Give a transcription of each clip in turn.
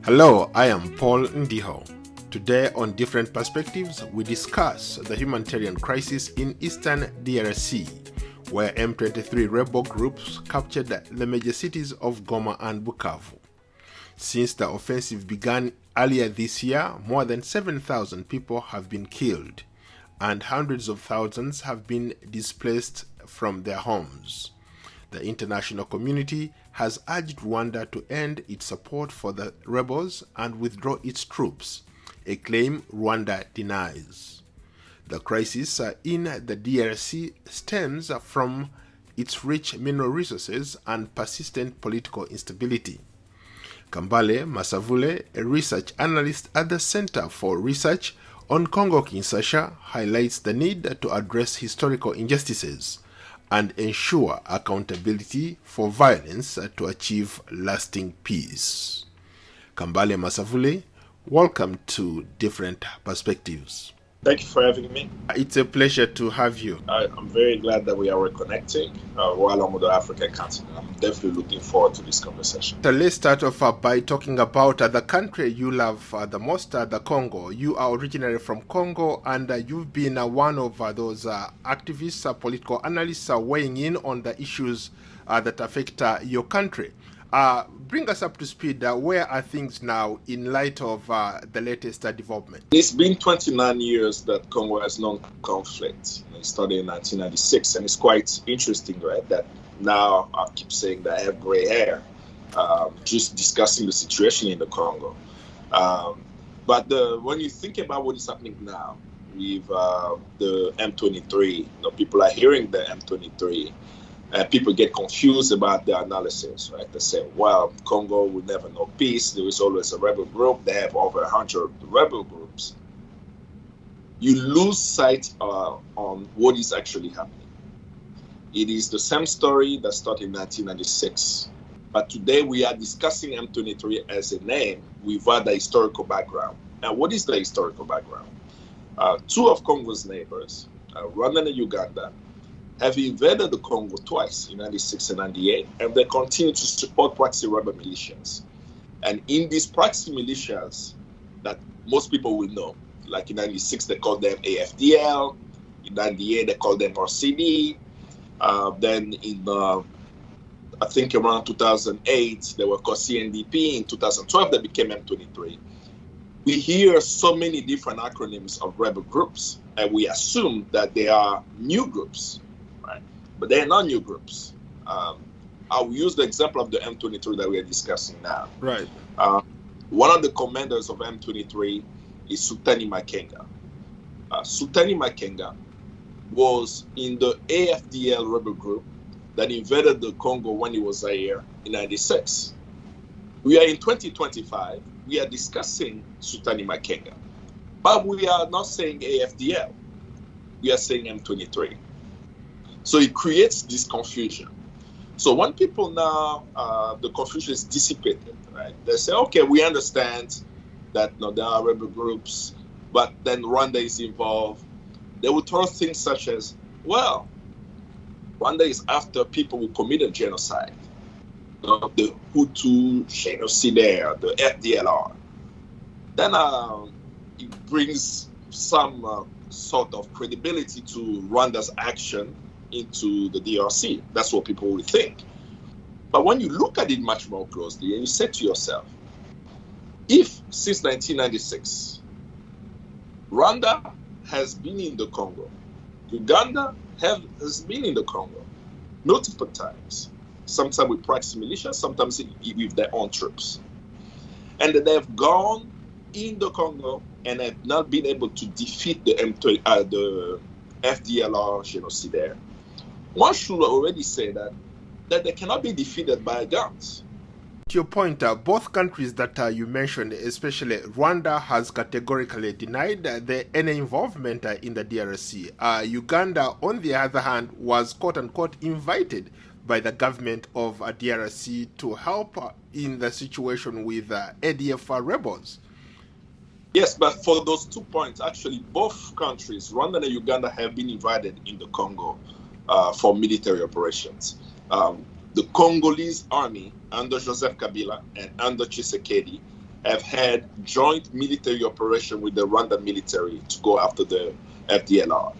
Hello, I am Paul Ndiho. Today on Different Perspectives, we discuss the humanitarian crisis in eastern DRC, where M23 rebel groups captured the major cities of Goma and Bukavu. Since the offensive began earlier this year, more than 7,000 people have been killed, and hundreds of thousands have been displaced from their homes. The international community has urged Rwanda to end its support for the rebels and withdraw its troops, a claim Rwanda denies. The crisis in the DRC stems from its rich mineral resources and persistent political instability. Kambale Musavuli, a research analyst at the Center for Research on Congo-Kinshasa, highlights the need to address historical injustices and ensure accountability for violence to achieve lasting peace. Kambale Musavuli, welcome to Different Perspectives. Thank you for having me. It's a pleasure to have you. I'm very glad that we are reconnecting while I'm on the African continent. I'm definitely looking forward to this conversation. So let's start off by talking about the country you love the most, the Congo. You are originally from Congo, and you've been one of those activists, political analysts weighing in on the issues that affect your country. Bring us up to speed. Where are things now in light of the latest development? It's been 29 years that Congo has known conflict. It started in 1996, and it's quite interesting, right, that now I keep saying that I have gray hair, just discussing the situation in the Congo. But when you think about what is happening now with the M23, people are hearing the M23. People get confused about the analysis, right? They say, well, Congo will never know peace. There is always a rebel group. They have over 100 rebel groups. You lose sight on what is actually happening. It is the same story that started in 1996. But today we are discussing M23 as a name without the historical background. And what is the historical background? Two of Congo's neighbors, Rwanda and Uganda, have invaded the Congo twice, in 96 and 98, and they continue to support proxy rebel militias. And in these proxy militias that most people will know, like in 96, they called them AFDL, in 98, they called them RCD, then in, I think around 2008, they were called CNDP, in 2012, they became M23. We hear so many different acronyms of rebel groups, and we assume that they are new groups. But they are not new groups. I'll use the example of the M23 that we are discussing now. Right. One of the commanders of M23 is Sultani Makenga. Sultani Makenga was in the AFDL rebel group that invaded the Congo when he was here in 96. We are in 2025. We are discussing Sultani Makenga. But we are not saying AFDL. We are saying M23. So it creates this confusion. So when people now, the confusion is dissipated, right? They say, okay, we understand that there are rebel groups, but then Rwanda is involved. They will throw things such as, well, Rwanda is after people who committed genocide. The Hutu genocidaire, the FDLR. Then it brings some sort of credibility to Rwanda's action into the DRC. That's what people will think. But when you look at it much more closely and you say to yourself, if since 1996, Rwanda has been in the Congo, Uganda has been in the Congo multiple times, sometimes with proxy militia, sometimes with their own troops, and they have gone in the Congo and have not been able to defeat the FDLR genocidaire, one should already say that they cannot be defeated by guns. To your point, both countries that you mentioned, especially Rwanda, has categorically denied any involvement in the DRC. Uganda, on the other hand, was quote-unquote invited by the government of DRC to help in the situation with ADF rebels. Yes, but for those 2 points, actually, both countries, Rwanda and Uganda, have been invited in the Congo for military operations. The Congolese army under Joseph Kabila and under Tshisekedi have had joint military operation with the Rwandan military to go after the FDLR.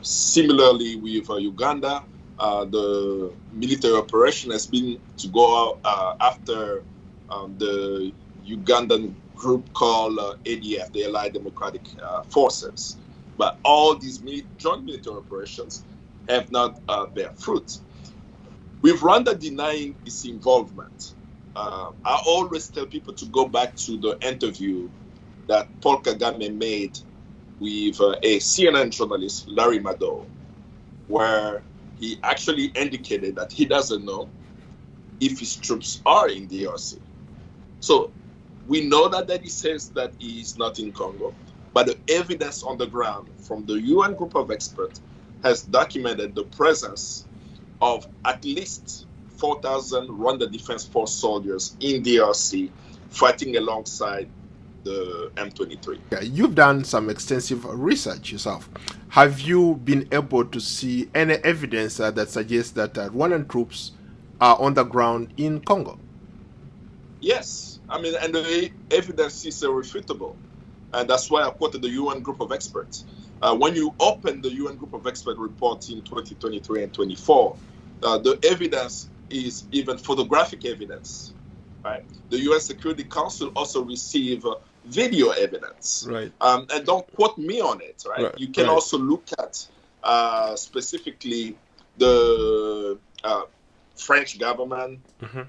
Similarly, with Uganda, the military operation has been to go after the Ugandan group called ADF, the Allied Democratic Forces. But all these joint military operations have not bear fruit. With Rwanda denying its involvement, I always tell people to go back to the interview that Paul Kagame made with a CNN journalist, Larry Madowo, where he actually indicated that he doesn't know if his troops are in the DRC. So we know that he says that he is not in Congo, but the evidence on the ground from the UN group of experts has documented the presence of at least 4,000 Rwanda Defense Force soldiers in DRC fighting alongside the M23. You've done some extensive research yourself. Have you been able to see any evidence that suggests that Rwandan troops are on the ground in Congo? Yes. I mean, and the evidence is irrefutable. And that's why I quoted the UN group of experts. When you open the UN group of expert report in 2023 and 24, the evidence is even photographic evidence. Right? The UN Security Council also received video evidence. Right. And don't quote me on it. Right? You can also look at specifically the French government,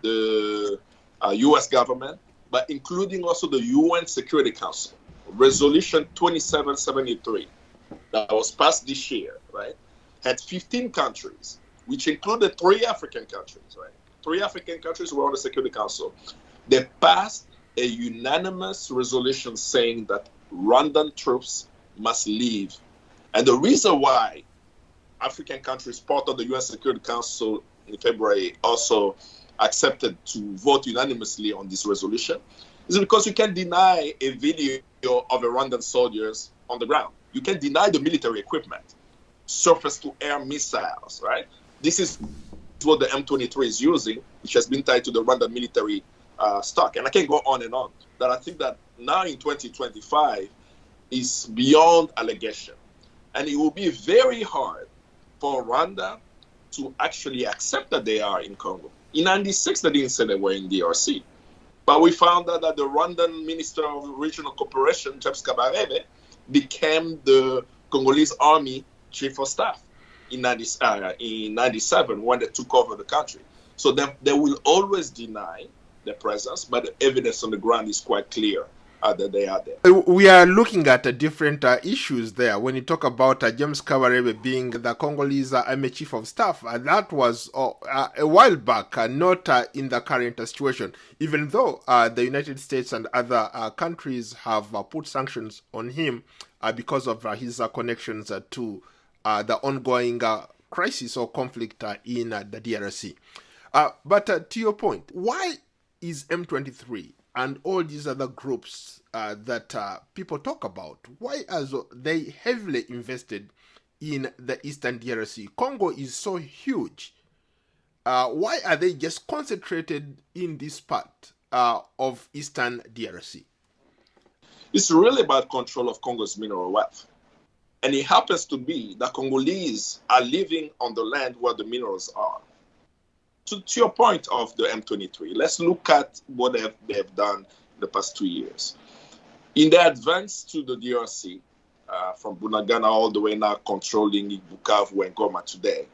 the US government, but including also the UN Security Council. Resolution 2773 that was passed this year, right, had 15 countries, which included 3 African countries, right? 3 African countries were on the Security Council. They passed a unanimous resolution saying that Rwandan troops must leave. And the reason why African countries, part of the UN Security Council in February, also accepted to vote unanimously on this resolution is because you can deny a video of a Rwandan soldiers on the ground. You can deny the military equipment, surface-to-air missiles, right? This is what the M23 is using, which has been tied to the Rwandan military stock. And I can go on and on. But I think that now in 2025 is beyond allegation. And it will be very hard for Rwanda to actually accept that they are in Congo. In 96, they didn't say they were in DRC. But we found out that the Rwandan Minister of Regional Cooperation, James Kabarebe, became the Congolese Army Chief of Staff in 97 when they took over the country. So they will always deny their presence, but the evidence on the ground is quite clear that they are there. We are looking at different issues there. When you talk about James Kabarebe being the Congolese Army Chief of Staff, that was a while back, not in the current situation, even though the United States and other countries have put sanctions on him because of his connections to the ongoing crisis or conflict in the DRC. But to your point, why is M23 and all these other groups that people talk about, why are they heavily invested in the Eastern DRC? Congo is so huge. Why are they just concentrated in this part of Eastern DRC? It's really about control of Congo's mineral wealth. And it happens to be that Congolese are living on the land where the minerals are. To your point of the M23, let's look at what they have done in the past 2 years. In their advance to the DRC, from Bunagana all the way now controlling Bukavu and Goma today,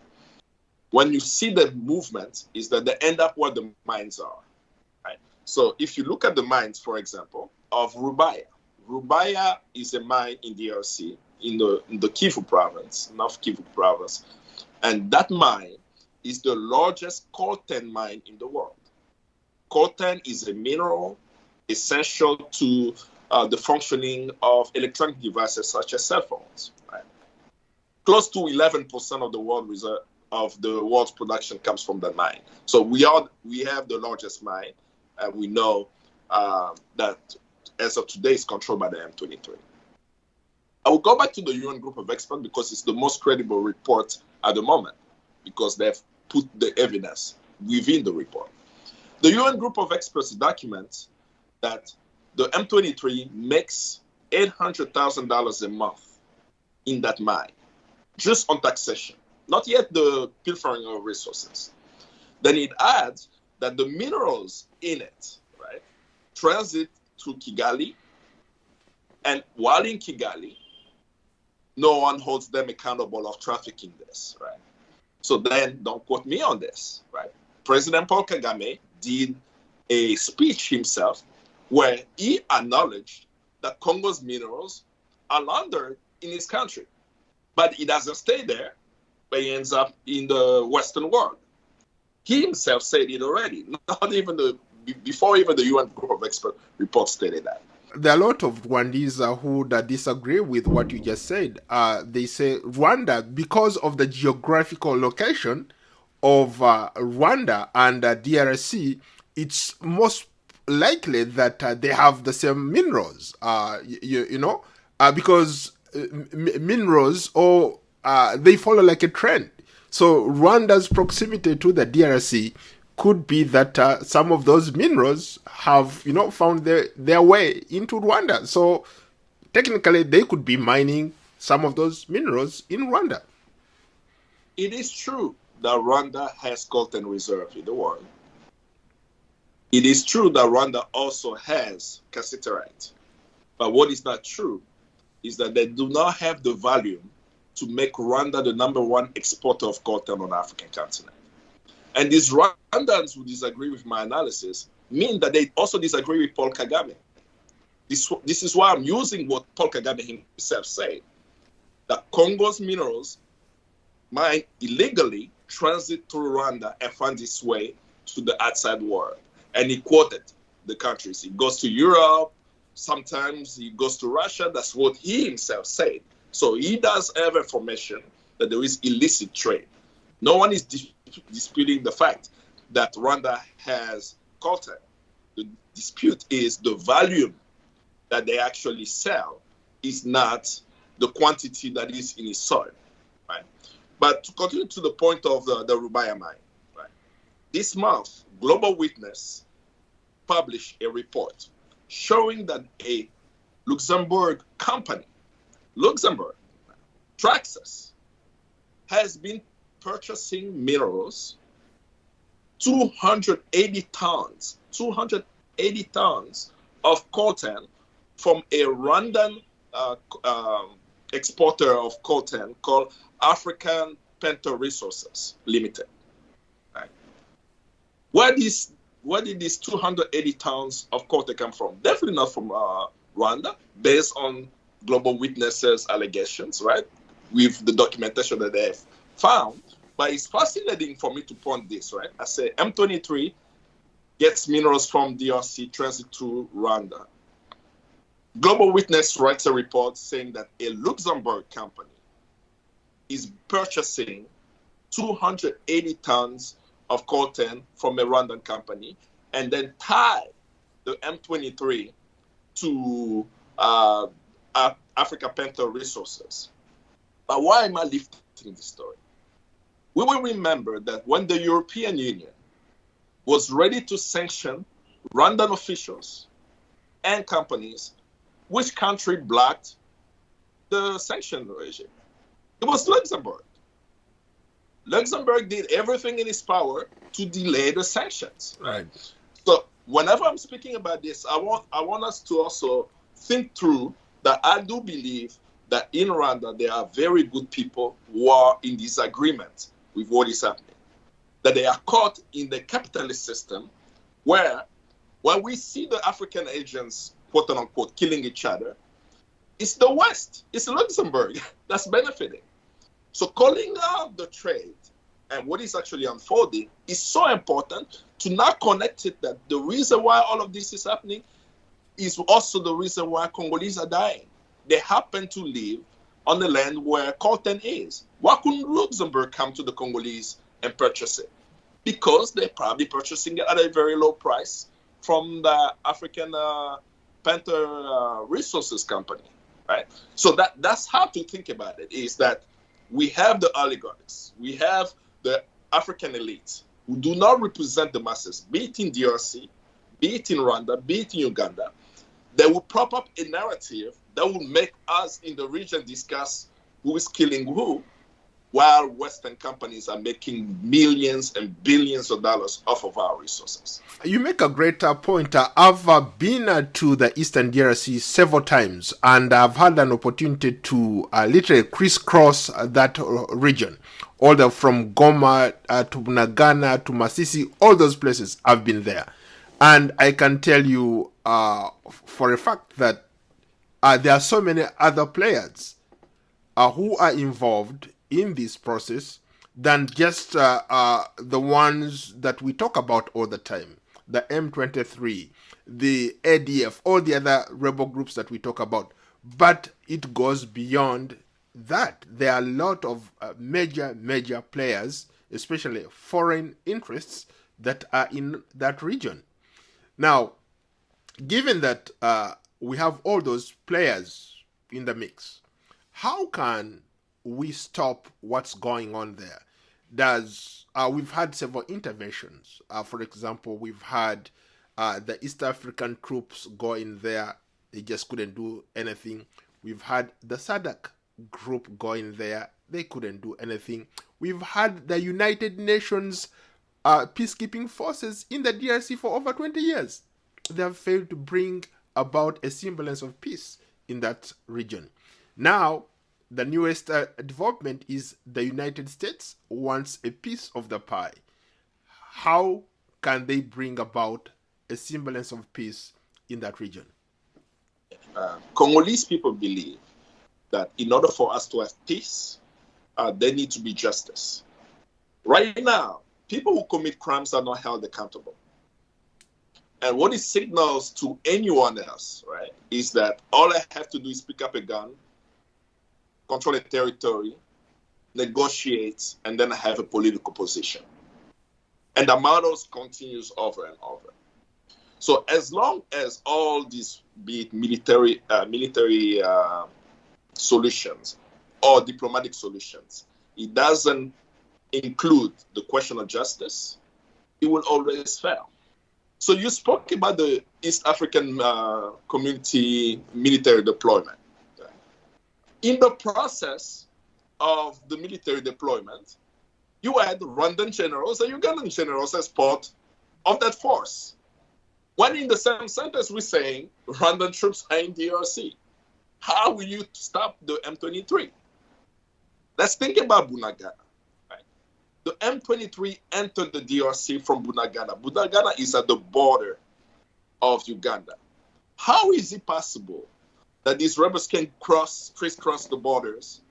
when you see the movement, is that they end up where the mines are. Right? So if you look at the mines, for example, of Rubaya. Rubaya is a mine in DRC, in the Kivu province, North Kivu province. And that mine is the largest coltan mine in the world. Coltan is a mineral essential to the functioning of electronic devices such as cell phones. Right? Close to 11% of the world's production comes from that mine. So we have the largest mine, and we know that as of today is controlled by the M23. I will go back to the UN group of experts because it's the most credible report at the moment, because they've put the evidence within the report. The UN group of experts documents that the M23 makes $800,000 a month in that mine, just on taxation, not yet the pilfering of resources. Then it adds that the minerals in it, right, transit through Kigali, and while in Kigali, no one holds them accountable of trafficking this, right? So then, don't quote me on this, right? President Paul Kagame did a speech himself where he acknowledged that Congo's minerals are laundered in his country. But he doesn't stay there, but he ends up in the Western world. He himself said it already, not even before even the UN group of expert report stated that. There are a lot of Rwandese who disagree with what you just said. They say Rwanda, because of the geographical location of Rwanda and DRC, it's most likely that they have the same minerals. Because minerals they follow like a trend. So Rwanda's proximity to the DRC could be that some of those minerals have, found their way into Rwanda. So technically, they could be mining some of those minerals in Rwanda. It is true that Rwanda has coltan reserve in the world. It is true that Rwanda also has cassiterite. But what is not true is that they do not have the volume to make Rwanda the #1 exporter of coltan on the African continent. And these Rwandans who disagree with my analysis mean that they also disagree with Paul Kagame. This is why I'm using what Paul Kagame himself said, that Congo's minerals might illegally transit through Rwanda and find its way to the outside world. And he quoted the countries. It goes to Europe, sometimes it goes to Russia. That's what he himself said. So he does have information that there is illicit trade. No one is disputing the fact that Rwanda has coltan. The dispute is the volume that they actually sell is not the quantity that is in its soil, right? But to continue to the point of the Rubaya mine, right? This month, Global Witness published a report showing that a Luxembourg company, Traxxas, has been purchasing minerals, 280 tons of coltan from a Rwandan exporter of coltan called African Panther Resources Limited. Right? Where did these 280 tons of coltan come from? Definitely not from Rwanda, based on Global Witnesses' allegations, right? With the documentation that they have found. But it's fascinating for me to point this, right? I say M23 gets minerals from DRC, transit through Rwanda. Global Witness writes a report saying that a Luxembourg company is purchasing 280 tons of coltan from a Rwandan company and then tie the M23 to Africa Panther Resources. But why am I lifting this story? We will remember that when the European Union was ready to sanction Rwandan officials and companies, which country blocked the sanction regime? It was Luxembourg. Luxembourg did everything in its power to delay the sanctions. Right. So whenever I'm speaking about this, I want us to also think through that I do believe that in Rwanda there are very good people who are in disagreement with what is happening. That they are caught in the capitalist system where when we see the African agents, quote unquote, killing each other, it's the West, it's Luxembourg that's benefiting. So calling out the trade and what is actually unfolding is so important to not connect it that the reason why all of this is happening is also the reason why Congolese are dying. They happen to live on the land where coltan is. Why couldn't Luxembourg come to the Congolese and purchase it? Because they're probably purchasing it at a very low price from the African Panther Resources Company, right? So that's how to think about it, is that we have the oligarchs, we have the African elites who do not represent the masses, be it in DRC, be it in Rwanda, be it in Uganda. they will prop up a narrative that will make us in the region discuss who is killing who, while Western companies are making millions and billions of dollars off of our resources. You make a great point. I've been to the Eastern DRC several times, and I've had an opportunity to literally crisscross that region. All the from Goma to Bunagana to Masisi, all those places, I've been there. And I can tell you for a fact that there are so many other players who are involved in this process than just the ones that we talk about all the time. The M23, the ADF, all the other rebel groups that we talk about. But it goes beyond that. There are a lot of major players, especially foreign interests, that are in that region. Now, given that we have all those players in the mix, how can we stop what's going on there? We've had several interventions. For example, we've had the East African troops go in there. They just couldn't do anything. We've had the SADC group go in there. They couldn't do anything. We've had the United Nations peacekeeping forces in the DRC for over 20 years. They have failed to bring about a semblance of peace in that region. Now, the newest development is the United States wants a piece of the pie. How can they bring about a semblance of peace in that region? Congolese people believe that in order for us to have peace, there needs to be justice. Right now, people who commit crimes are not held accountable. And what it signals to anyone else, right, is that all I have to do is pick up a gun, control a territory, negotiate, and then I have a political position. And the models continues over and over. So as long as all these, be it military solutions or diplomatic solutions, it doesn't include the question of justice, it will always fail. So you spoke about the East African community military deployment. In the process of the military deployment, you had Rwandan generals and Ugandan generals as part of that force. When in the same sentence we're saying Rwandan troops are in DRC, how will you stop the M23? Let's think about Bunagana. Right? The M23 entered the DRC from Bunagana. Bunagana is at the border of Uganda. How is it possible that these rebels can crisscross the borders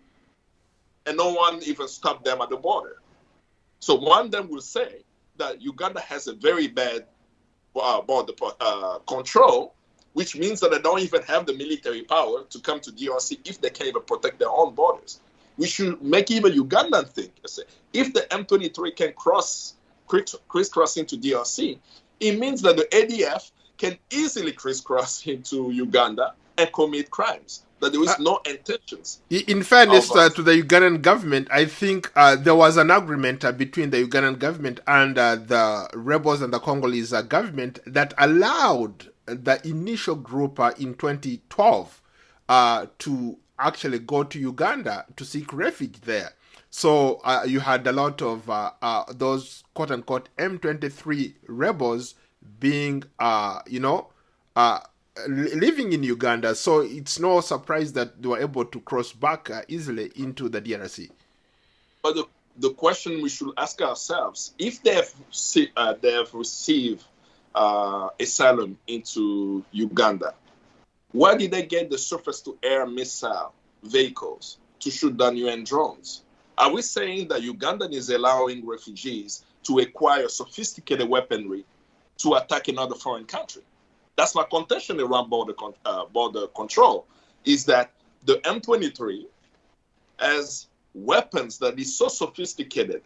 and no one even stopped them at the border? So one of them will say that Uganda has a very bad border control, which means that they don't even have the military power to come to DRC if they can't even protect their own borders. We should make even Ugandan think. If the M23 can crisscross into DRC, it means that the ADF can easily crisscross into Uganda and commit crimes. That there is no intentions. In fairness to the Ugandan government, I think there was an agreement between the Ugandan government and the rebels and the Congolese government that allowed the initial group in 2012 to actually go to Uganda to seek refuge there. So you had a lot of those quote-unquote M23 rebels being, living in Uganda. So it's no surprise that they were able to cross back easily into the DRC. But the question we should ask ourselves, if they have received asylum into Uganda, where did they get the surface-to-air missile vehicles to shoot down UN drones? Are we saying that Uganda is allowing refugees to acquire sophisticated weaponry to attack another foreign country? That's my contention around border control, is that the M23 has weapons that is so sophisticated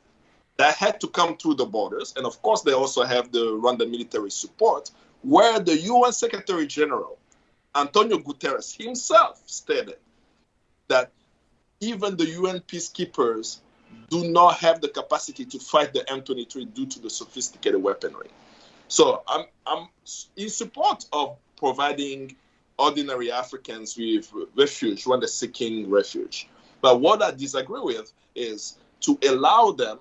that had to come through the borders. And of course, they also have the Rwanda military support, where the UN Secretary General, Antonio Guterres himself, stated that even the UN peacekeepers do not have the capacity to fight the M23 due to the sophisticated weaponry. So I'm in support of providing ordinary Africans with refuge when they're seeking refuge. But what I disagree with is to allow them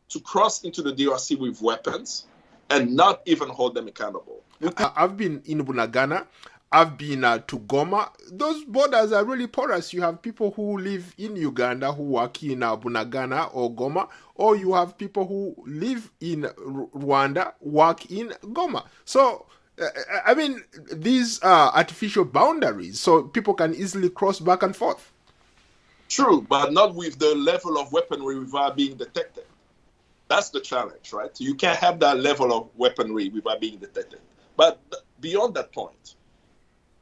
to cross into the DRC with weapons and not even hold them accountable. I've been in Bunagana. I've been to Goma. Those borders are really porous. You have people who live in Uganda who work in Bunagana or Goma, or you have people who live in Rwanda, work in Goma. So, I mean, these are artificial boundaries, so people can easily cross back and forth. True, but not with the level of weaponry without being detected. That's the challenge, right? You can't have that level of weaponry without being detected. But beyond that point,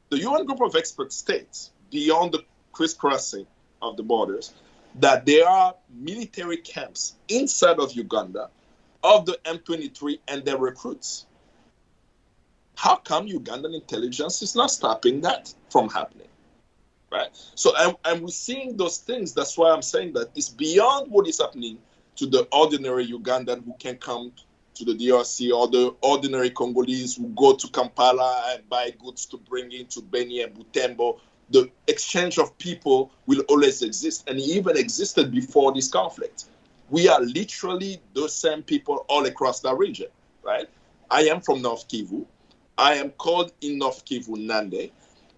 the UN group of experts states, beyond the crisscrossing of the borders, that there are military camps inside of Uganda of the M23 and their recruits. How come Ugandan intelligence is not stopping that from happening? Right? So, and we're seeing those things. That's why I'm saying that it's beyond what is happening to the ordinary Ugandan who can come to the DRC, or the ordinary Congolese who go to Kampala and buy goods to bring into Beni and Butembo. The exchange of people will always exist, and it even existed before this conflict. We are literally the same people all across that region, right? I am from North Kivu. I am called in North Kivu Nande.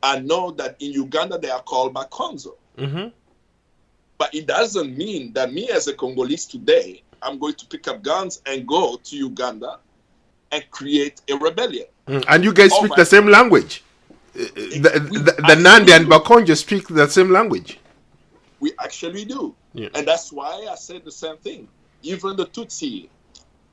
I know that in Uganda they are called Bakonzo. Mm-hmm. But it doesn't mean that me as a Congolese today, I'm going to pick up guns and go to Uganda and create a rebellion. And you guys speak the same language. The Nandi and Bakonjo speak the same language. We actually do. Yeah. And that's why I said the same thing. Even the Tutsi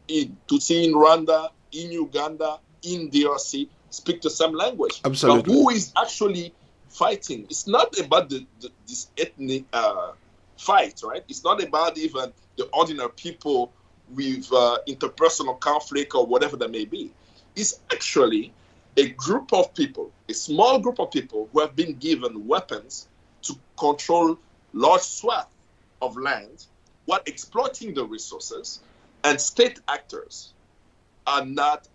in Rwanda, in Uganda, in DRC, speak the same language. Absolutely. But who is actually fighting? It's not about this ethnic fight, right? It's not about even the ordinary people with interpersonal conflict or whatever that may be. It's actually a group of people, a small group of people who have been given weapons to control large swaths of land while exploiting the resources, and state actors are not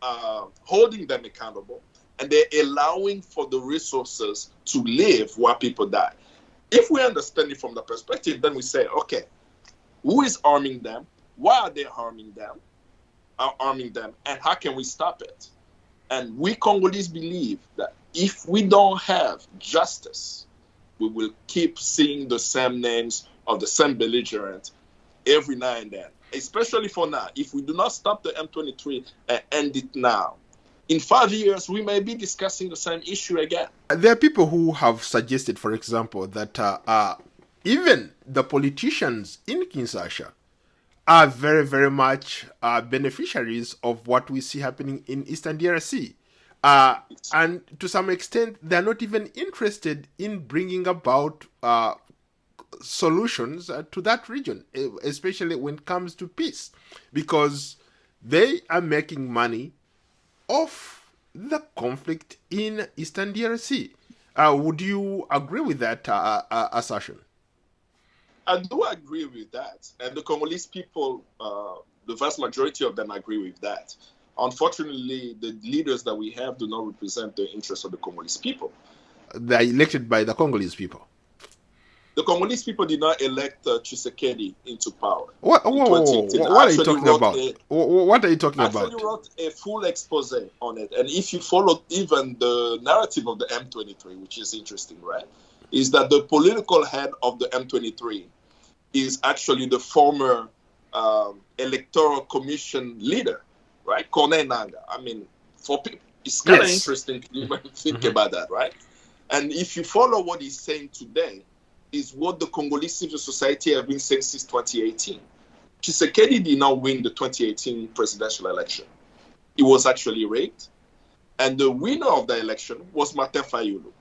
holding them accountable, and they're allowing for the resources to live while people die. If we understand it from the perspective, then we say, okay, who is arming them? Why are they arming them? And how can we stop it? And we Congolese believe that if we don't have justice, we will keep seeing the same names of the same belligerents every now and then, especially for now. If we do not stop the M23 and end it now, in 5 years, we may be discussing the same issue again. There are people who have suggested, for example, that even the politicians in Kinshasa are very, very much beneficiaries of what we see happening in Eastern DRC. And to some extent, they're not even interested in bringing about solutions to that region, especially when it comes to peace, because they are making money off the conflict in Eastern DRC. Would you agree with that assertion? I do agree with that. And the Congolese people, the vast majority of them agree with that. Unfortunately, the leaders that we have do not represent the interests of the Congolese people. They are elected by the Congolese people. The Congolese people did not elect Tshisekedi into power. What are you talking about? What are you talking about? I actually wrote a full expose on it. And if you follow even the narrative of the M23, which is interesting, right, is that the political head of the M23 is actually the former electoral commission leader, right? Corneille Nangaa. I mean, for people, it's kind of interesting to even think about that, right? And if you follow what he's saying today, is what the Congolese civil society have been saying since 2018. Tshisekedi did not win the 2018 presidential election. It was actually rigged. And the winner of the election was Martin Fayulu.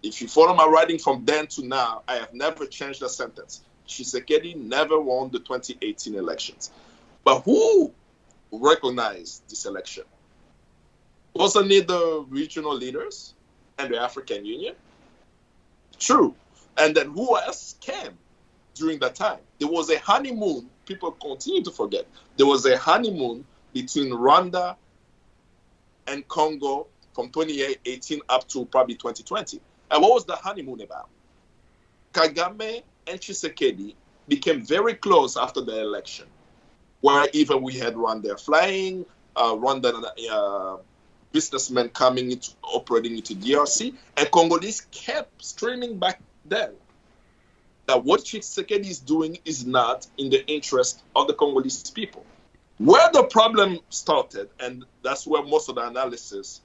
If you follow my writing from then to now, I have never changed the sentence. Tshisekedi never won the 2018 elections. But who recognized this election? Wasn't it the regional leaders and the African Union? True. And then who else came during that time? There was a honeymoon. People continue to forget. There was a honeymoon between Rwanda and Congo from 2018 up to probably 2020. And what was the honeymoon about? Kagame and Tshisekedi became very close after the election, where even we had Rwanda flying, Rwandan businessmen coming into operating into DRC, and Congolese kept streaming back then that what Tshisekedi is doing is not in the interest of the Congolese people. Where the problem started, and that's where most of the analysis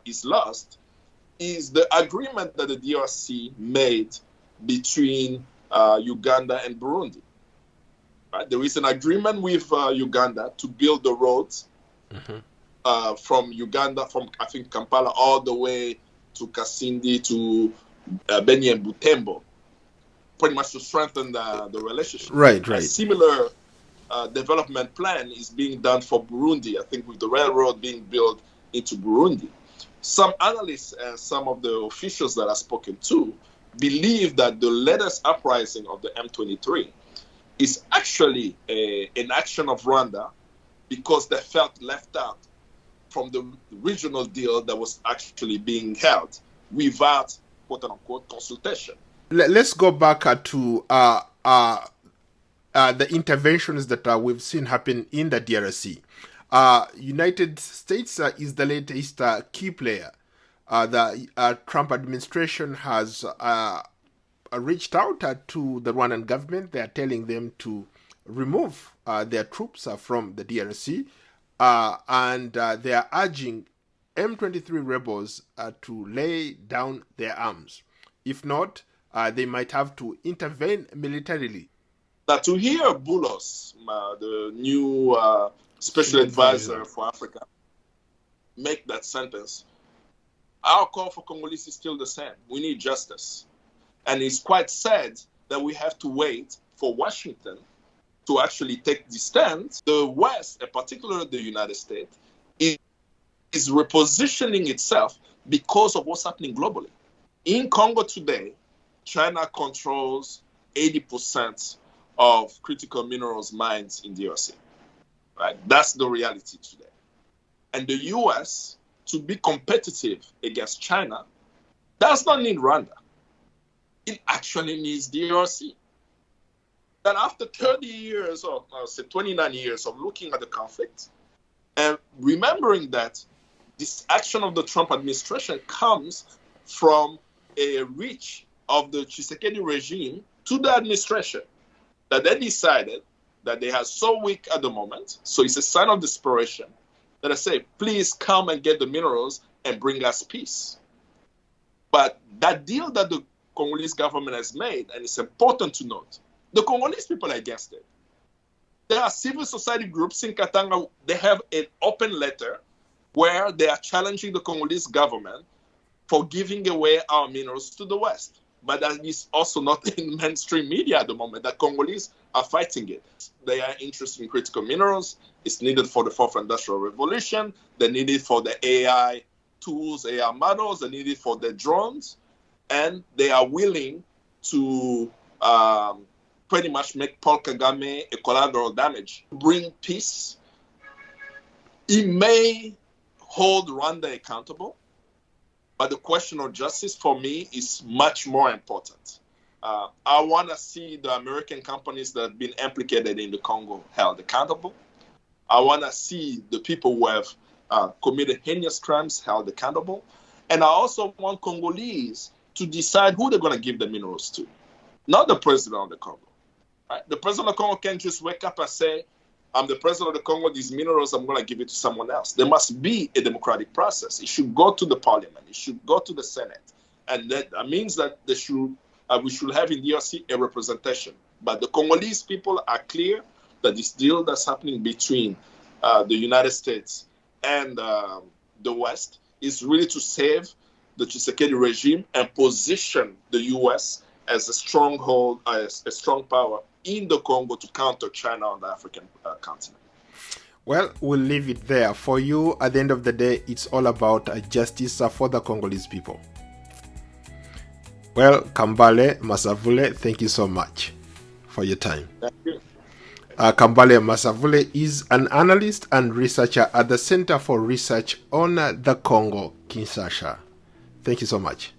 is lost, is the agreement that the DRC made between Uganda and Burundi. Right? There is an agreement with Uganda to build the roads from Uganda, from I think Kampala all the way to Kasindi to Beni and Butembo, pretty much to strengthen the relationship. Right. A similar development plan is being done for Burundi, I think with the railroad being built into Burundi. Some analysts and some of the officials that I've spoken to believe that the latest uprising of the M23 is actually an action of Rwanda because they felt left out from the regional deal that was actually being held without quote-unquote consultation. Let's go back to the interventions that we've seen happen in the DRC. United States is the latest key player. The Trump administration has reached out to the Rwandan government. They are telling them to remove their troops from the DRC, and they are urging M23 rebels to lay down their arms. If not, they might have to intervene militarily. Now, to hear Bulos, the new special advisor for Africa, make that sentence, our call for Congolese is still the same. We need justice. And it's quite sad that we have to wait for Washington to actually take the stand. The West, in particular the United States, is repositioning itself because of what's happening globally. In Congo today, China controls 80% of critical minerals mines in DRC. Right? That's the reality today. And the US, to be competitive against China, does not need Rwanda. It actually needs DRC. That after 30 years, or say 29 years of looking at the conflict, and remembering that this action of the Trump administration comes from a reach of the Tshisekedi regime to the administration, that they decided that they are so weak at the moment, so it's a sign of desperation, that I say, please come and get the minerals and bring us peace. But that deal that the Congolese government has made, and it's important to note, the Congolese people are against it. There are civil society groups in Katanga, they have an open letter where they are challenging the Congolese government for giving away our minerals to the West. But that is also not in mainstream media at the moment. The Congolese are fighting it. They are interested in critical minerals. It's needed for the fourth industrial revolution. They need it for the AI tools, AI models. They need it for the drones. And they are willing to pretty much make Paul Kagame a collateral damage, bring peace. It may hold Rwanda accountable, but the question of justice for me is much more important. I want to see the American companies that have been implicated in the Congo held accountable. I want to see the people who have committed heinous crimes held accountable. And I also want Congolese to decide who they're going to give the minerals to, not the president of the Congo. Right? The president of the Congo can't just wake up and say, I'm the president of the Congo, these minerals, I'm going to give it to someone else. There must be a democratic process. It should go to the parliament. It should go to the Senate. And that means that we should have in DRC a representation. But the Congolese people are clear that this deal that's happening between the United States and the West is really to save the Tshisekedi regime and position the U.S. as a stronghold, as a strong power in the Congo to counter China on the African continent. Well, we'll leave it there. For you, at the end of the day, it's all about justice for the Congolese people. Well, Kambale Musavuli, thank you so much for your time. Thank you. Kambale Musavuli is an analyst and researcher at the Center for Research on the Congo-Kinshasa. Thank you so much.